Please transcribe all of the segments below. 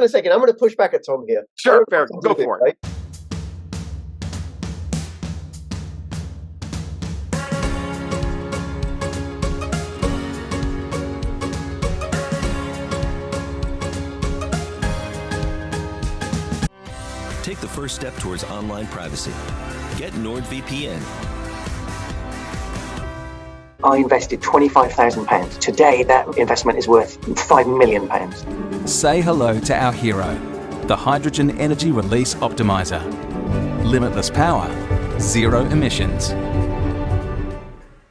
In a second, I'm going to push back at Tom here. Sure, fair. Go for it. Right? Take the first step towards online privacy. Get NordVPN. I invested £25,000. Today, that investment is worth £5 million. Say hello to our hero, the Hydrogen Energy Release Optimizer. Limitless power, zero emissions.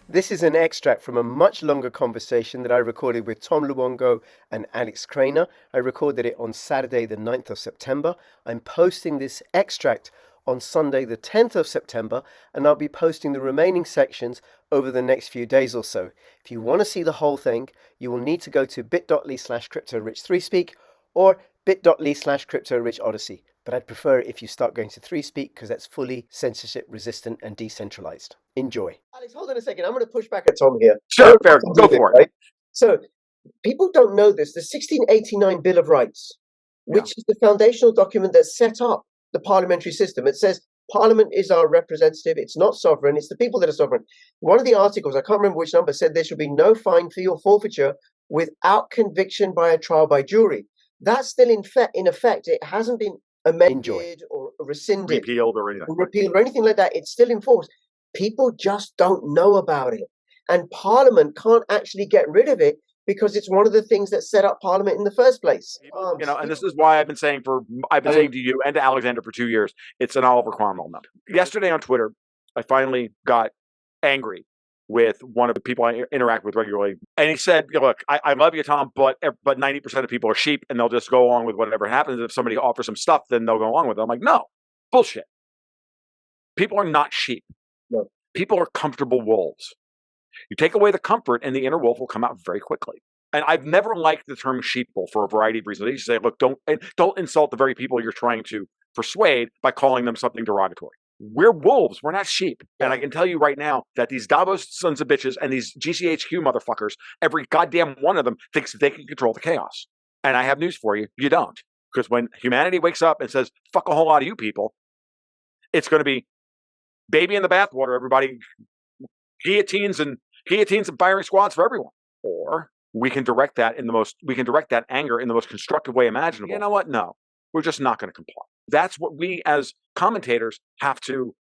This is an extract from a much longer conversation that I recorded with Tom Luongo and Alex Krainer. I recorded it on Saturday, the 9th of September. I'm posting this extract on Sunday, the 10th of September, and I'll be posting the remaining sections over the next few days or so. If you want to see the whole thing, you will need to go to bit.ly/CryptoRich3Speak or bit.ly/CryptoRichOdyssey. But I'd prefer if you start going to 3Speak because that's fully censorship resistant and decentralized. Enjoy. Alex, hold on a second. I'm going to push back at Tom here. Sure, fair. Go for it. Right? So people don't know this. The 1689 Bill of Rights, which is the foundational document that set up the parliamentary system. It says Parliament is our representative. It's not sovereign. It's the people that are sovereign. One of the articles, I can't remember which number, said there should be no fine, fee, or forfeiture without conviction by a trial by jury. That's still in effect. It hasn't been amended or rescinded, repealed or anything like that. It's still in force. People just don't know about it, and Parliament can't actually get rid of it because it's one of the things that set up Parliament in the first place. And this is why I've been saying to you and to Alexander for 2 years, it's an Oliver Cromwell number. Yesterday on Twitter, I finally got angry with one of the people I interact with regularly. And he said, look, I love you, Tom, but 90% of people are sheep and they'll just go along with whatever happens. If somebody offers some stuff, then they'll go along with it. I'm like, no, bullshit. People are not sheep. No. People are comfortable wolves. You take away the comfort and the inner wolf will come out very quickly. And I've never liked the term sheeple for a variety of reasons. They used to say, look, don't insult the very people you're trying to persuade by calling them something derogatory. We're wolves. We're not sheep. And I can tell you right now that these Davos sons of bitches and these GCHQ motherfuckers, every goddamn one of them thinks they can control the chaos. And I have news for you. You don't. Because when humanity wakes up and says, fuck a whole lot of you people, it's going to be baby in the bathwater, everybody. Guillotines and firing squads for everyone. Or we can direct that anger in the most constructive way imaginable. You know what? No. We're just not going to comply. That's what we as commentators have to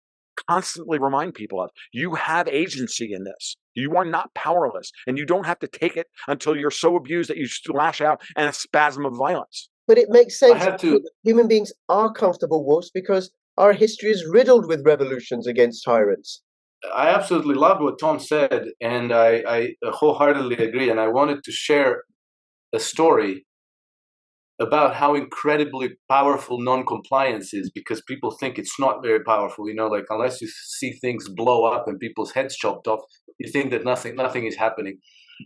constantly remind people of. You have agency in this. You are not powerless, and you don't have to take it until you're so abused that you lash out in a spasm of violence. But it makes sense. Human beings are comfortable wolves because our history is riddled with revolutions against tyrants. I absolutely loved what Tom said, and I wholeheartedly agree. And I wanted to share a story about how incredibly powerful non-compliance is, because people think it's not very powerful. Like unless you see things blow up and people's heads chopped off, you think that nothing is happening.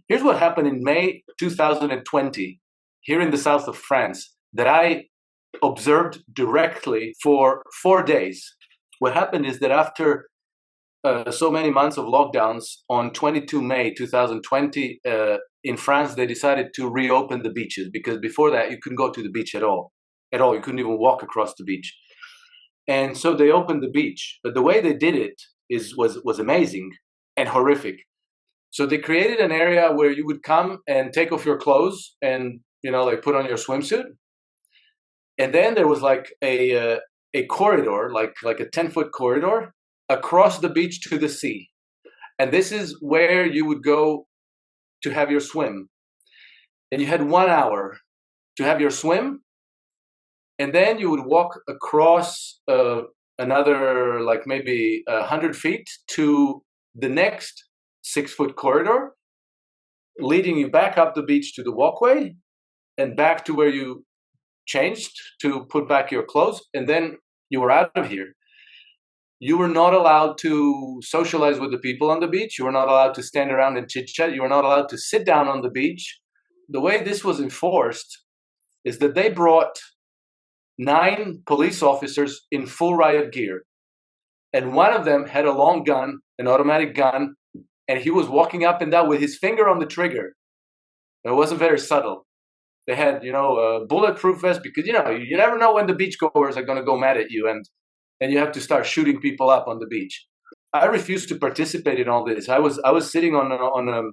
Here's what happened in May 2020 here in the south of France that I observed directly for 4 days. What happened is that after so many months of lockdowns, on 22 May 2020, in France, they decided to reopen the beaches, because before that, you couldn't go to the beach at all. You couldn't even walk across the beach. And so they opened the beach. But the way they did it was amazing and horrific. So they created an area where you would come and take off your clothes and, put on your swimsuit. And then there was like a corridor, like a 10-foot corridor across the beach to the sea. And this is where you would go to have your swim. And you had 1 hour to have your swim. And then you would walk across another, like maybe 100 feet to the next 6-foot corridor, leading you back up the beach to the walkway and back to where you changed to put back your clothes. And then you were out of here. You were not allowed to socialize with the people on the beach. You were not allowed to stand around and chit-chat. You were not allowed to sit down on the beach. The way this was enforced is that they brought 9 police officers in full riot gear. And one of them had a long gun, an automatic gun, and he was walking up and down with his finger on the trigger. It wasn't very subtle. They had, bulletproof vests because, you never know when the beachgoers are going to go mad at you and you have to start shooting people up on the beach. I refused to participate in all this. I was sitting on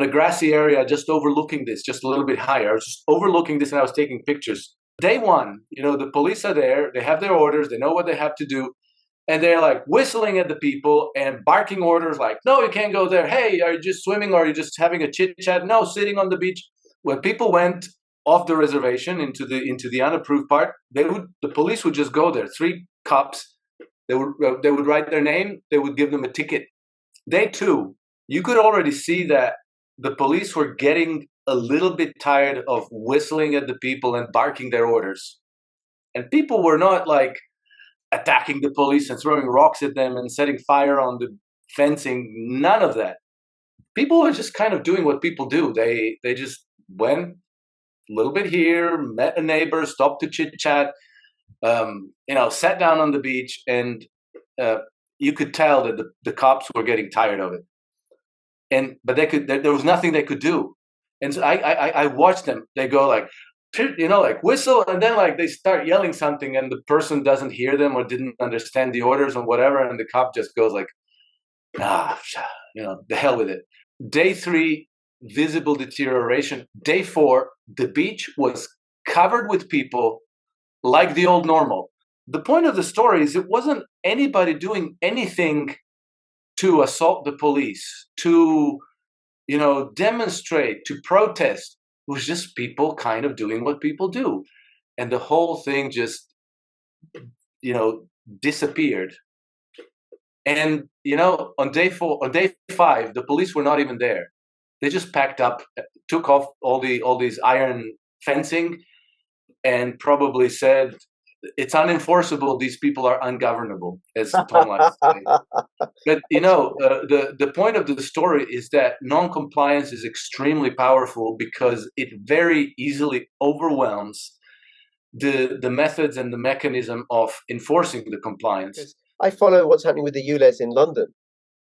a grassy area just overlooking this, just a little bit higher. I was just overlooking this and I was taking pictures. Day one, the police are there. They have their orders. They know what they have to do. And they're like whistling at the people and barking orders like, no, you can't go there. Hey, are you just swimming or are you just having a chit chat? No, sitting on the beach. When people went off the reservation into the unapproved part, the police would just go there. 3 cops. They would write their name. They would give them a ticket. Day 2, you could already see that the police were getting a little bit tired of whistling at the people and barking their orders. And people were not like attacking the police and throwing rocks at them and setting fire on the fencing. None of that. People were just kind of doing what people do. They just went a little bit here, met a neighbor, stopped to chit chat, sat down on the beach, and you could tell that the cops were getting tired of it. But there was nothing they could do. And so I watched them. They go like whistle, and then like they start yelling something, and the person doesn't hear them or didn't understand the orders or whatever, and the cop just goes like, the hell with it. Day 3, visible deterioration. Day 4, the beach was covered with people like the old normal. The point of the story is it wasn't anybody doing anything to assault the police, to demonstrate, to protest. It was just people kind of doing what people do. And the whole thing just, disappeared. And, on day 5, the police were not even there. They just packed up, took off all these iron fencing, and probably said, it's unenforceable. These people are ungovernable, as Tom likes to say. But, the point of the story is that non-compliance is extremely powerful because it very easily overwhelms the methods and the mechanism of enforcing the compliance. I follow what's happening with the ULEZ in London,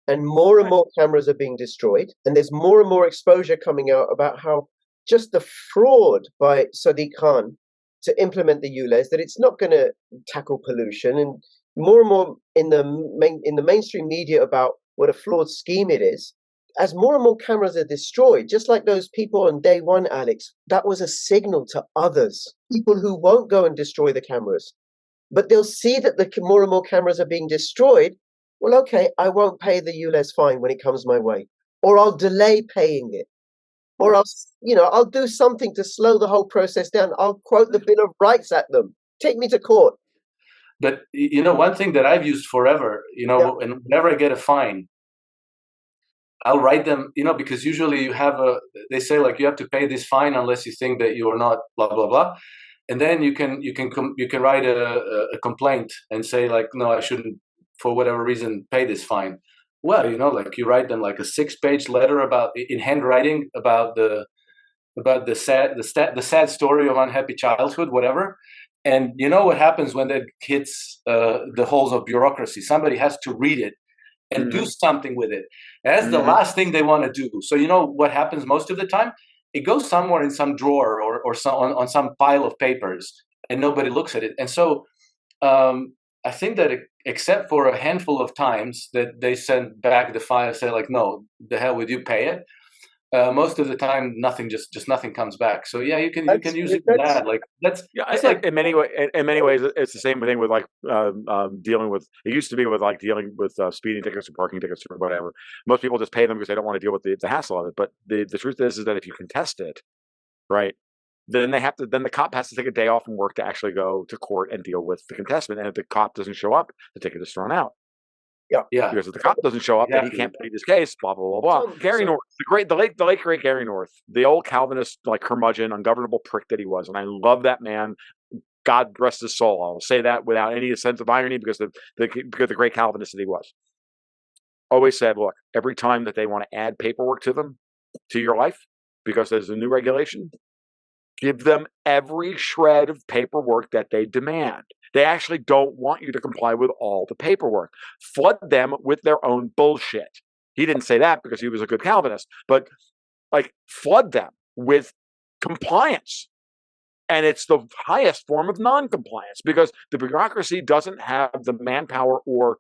and more cameras are being destroyed, and there's more and more exposure coming out about how just the fraud by Sadiq Khan to implement the ULEZ, that it's not going to tackle pollution, and more in the mainstream media about what a flawed scheme it is. As more and more cameras are destroyed, just like those people on day 1, Alex, that was a signal to others, people who won't go and destroy the cameras, but they'll see that more and more cameras are being destroyed. Well, okay, I won't pay the ULEZ fine when it comes my way, or I'll delay paying it. Or I'll do something to slow the whole process down. I'll quote the Bill of Rights at them. Take me to court. But, one thing that I've used forever, and whenever I get a fine, I'll write them, because usually they say like you have to pay this fine unless you think that you are not blah, blah, blah. And then you can write a complaint and say like, no, I shouldn't, for whatever reason, pay this fine. Well, you write them like a 6-page letter in handwriting about the sad story of unhappy childhood, whatever. And what happens when that hits the holes of bureaucracy? Somebody has to read it and do something with it. That's the last thing they want to do. So what happens most of the time? It goes somewhere in some drawer or on some pile of papers, and nobody looks at it. And so I think that except for a handful of times that they send back the file and say like, no, the hell with you, pay it. Most of the time, nothing, just nothing comes back. So yeah, you can use it for that. Like it's like in many ways, it's the same thing with like dealing with. It used to be with like dealing with speeding tickets or parking tickets or whatever. Most people just pay them because they don't want to deal with the hassle of it. But the truth is that if you contest it, right, then the cop has to take a day off from work to actually go to court and deal with the contestment. And if the cop doesn't show up, the ticket is thrown out. Yeah. Because if the cop doesn't show up, then he can't plead his case. Blah blah blah blah. Gary North, the late great Gary North, the old Calvinist like curmudgeon, ungovernable prick that he was, and I love that man. God rest his soul. I'll say that without any sense of irony because the great Calvinist that he was. Always said, look, every time that they want to add paperwork to your life, because there's a new regulation, give them every shred of paperwork that they demand. They actually don't want you to comply with all the paperwork. Flood them with their own bullshit. He didn't say that because he was a good Calvinist, but like flood them with compliance. And it's the highest form of non-compliance because the bureaucracy doesn't have the manpower or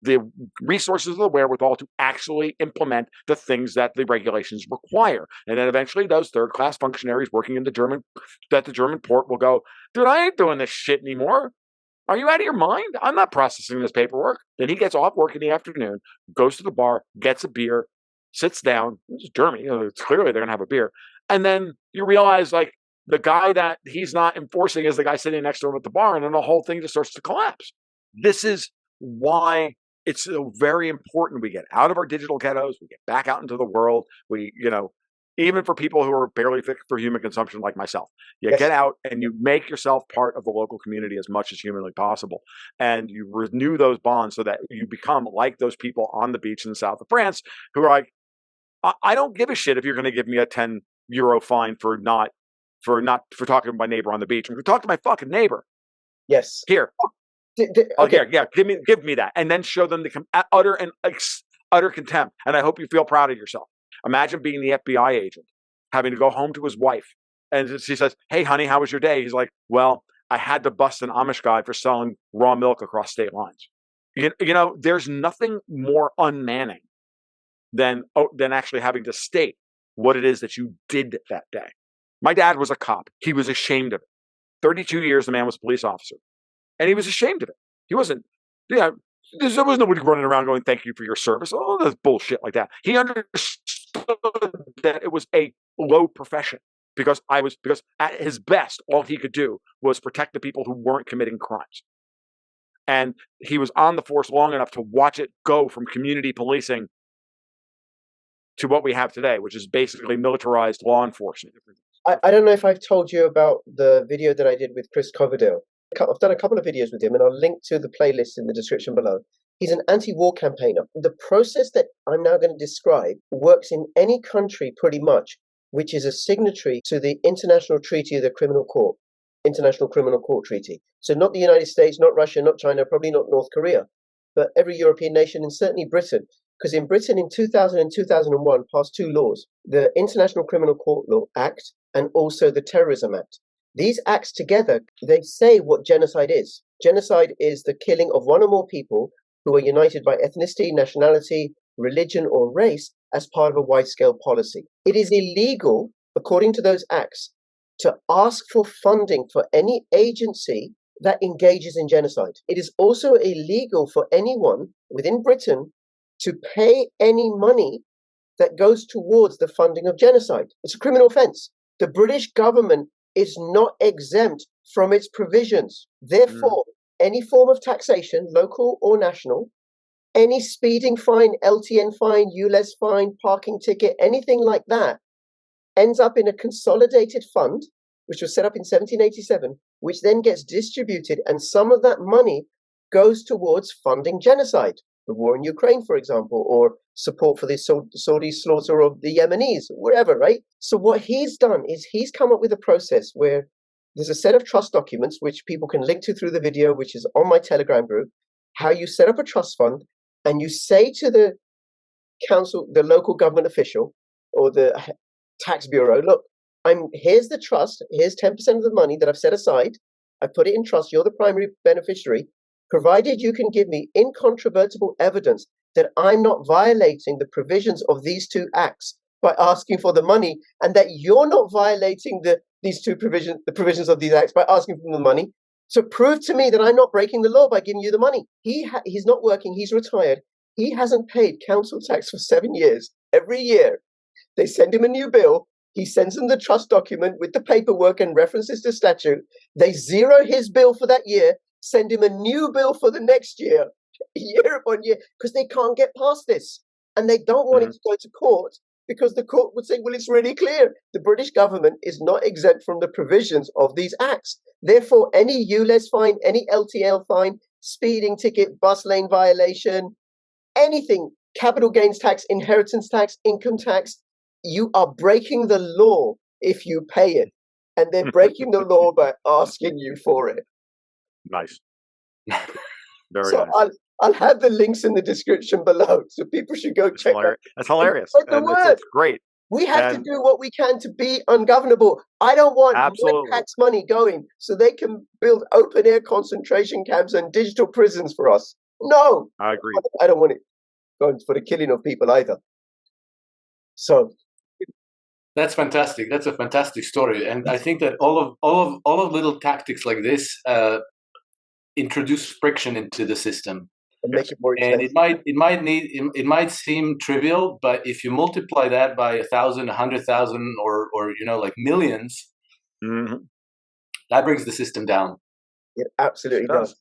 the resources or the wherewithal to actually implement the things that the regulations require. And then eventually those third-class functionaries working in the German port will go, dude, I ain't doing this shit anymore. Are you out of your mind? I'm not processing this paperwork. Then he gets off work in the afternoon, goes to the bar, gets a beer, sits down. This is Germany. It's clearly they're going to have a beer. And then you realize, like, the guy that he's not enforcing is the guy sitting next to him at the bar, and then the whole thing just starts to collapse. This is why it's so very important we get out of our digital ghettos, we get back out into the world. We, even for people who are barely fit for human consumption like myself, you get out and you make yourself part of the local community as much as humanly possible. And you renew those bonds so that you become like those people on the beach in the south of France who are like, I don't give a shit if you're going to give me a 10 euro fine for talking to my neighbor on the beach. I'm going to talk to my fucking neighbor. Yes. Here. Okay. Yeah. Give me that, and then show them the utter contempt. And I hope you feel proud of yourself. Imagine being the FBI agent, having to go home to his wife, and she says, "Hey, honey, how was your day?" He's like, "Well, I had to bust an Amish guy for selling raw milk across state lines." There's nothing more unmanning than actually having to state what it is that you did that day. My dad was a cop. He was ashamed of it. 32 years, the man was a police officer. And he was ashamed of it. He wasn't, there was nobody running around going, "Thank you for your service." Oh, that's bullshit like that. He understood that it was a low profession because at his best, all he could do was protect the people who weren't committing crimes. And he was on the force long enough to watch it go from community policing to what we have today, which is basically militarized law enforcement. I don't know if I've told you about the video that I did with Chris Coverdale. I've done a couple of videos with him, and I'll link to the playlist in the description below. He's an anti-war campaigner. The process that I'm now going to describe works in any country pretty much which is a signatory to the International Treaty of the Criminal Court, International Criminal Court Treaty. So not the United States, not Russia, not China, probably not North Korea, but every European nation and certainly Britain. Because in Britain in 2000 and 2001 passed two laws, the International Criminal Court Law Act and also the Terrorism Act. These acts together, they say what genocide is. Genocide is the killing of one or more people who are united by ethnicity, nationality, religion, or race as part of a wide-scale policy. It is illegal, according to those acts, to ask for funding for any agency that engages in genocide. It is also illegal for anyone within Britain to pay any money that goes towards the funding of genocide. It's a criminal offense. The British government is not exempt from its provisions. Therefore, any form of taxation, local or national, any speeding fine, LTN fine, ULEZ fine, parking ticket, anything like that, ends up in a consolidated fund, which was set up in 1787, which then gets distributed, and some of that money goes towards funding genocide. The war in Ukraine, for example, or support for the Saudi slaughter of the Yemenis, wherever, right? So what he's done is he's come up with a process where there's a set of trust documents, which people can link to through the video, which is on my Telegram group, how you set up a trust fund, and you say to the council, the local government official, or the tax bureau, look, here's the trust, here's 10% of the money that I've set aside, I put it in trust, you're the primary beneficiary, provided you can give me incontrovertible evidence that I'm not violating the provisions of these two acts by asking for the money, and that you're not violating the provisions of these acts by asking for the money. So prove to me that I'm not breaking the law by giving you the money. He's not working, he's retired. He hasn't paid council tax for 7 years. Every year, they send him a new bill. He sends them the trust document with the paperwork and references to statute. They zero his bill for that year, send him a new bill for the next year, year upon year, because they can't get past this. And they don't want it to go to court because the court would say, well, it's really clear. The British government is not exempt from the provisions of these acts. Therefore, any ULEZ fine, any LTL fine, speeding ticket, bus lane violation, anything, capital gains tax, inheritance tax, income tax, you are breaking the law if you pay it. And they're breaking the law by asking you for it. Nice. Very so nice. I'll have the links in the description below, so people should go check that. That's hilarious. It's It's great. We have to do what we can to be ungovernable. I don't want my tax money going so they can build open-air concentration camps and digital prisons for us. No, I agree. I don't want it going for the killing of people either. So that's fantastic. That's a fantastic story, and I think that all of little tactics like this introduce friction into the system. And make it more expensive. And it might seem trivial, but if you multiply that by 1,000, 100,000, or like millions, that brings the system down. It absolutely does.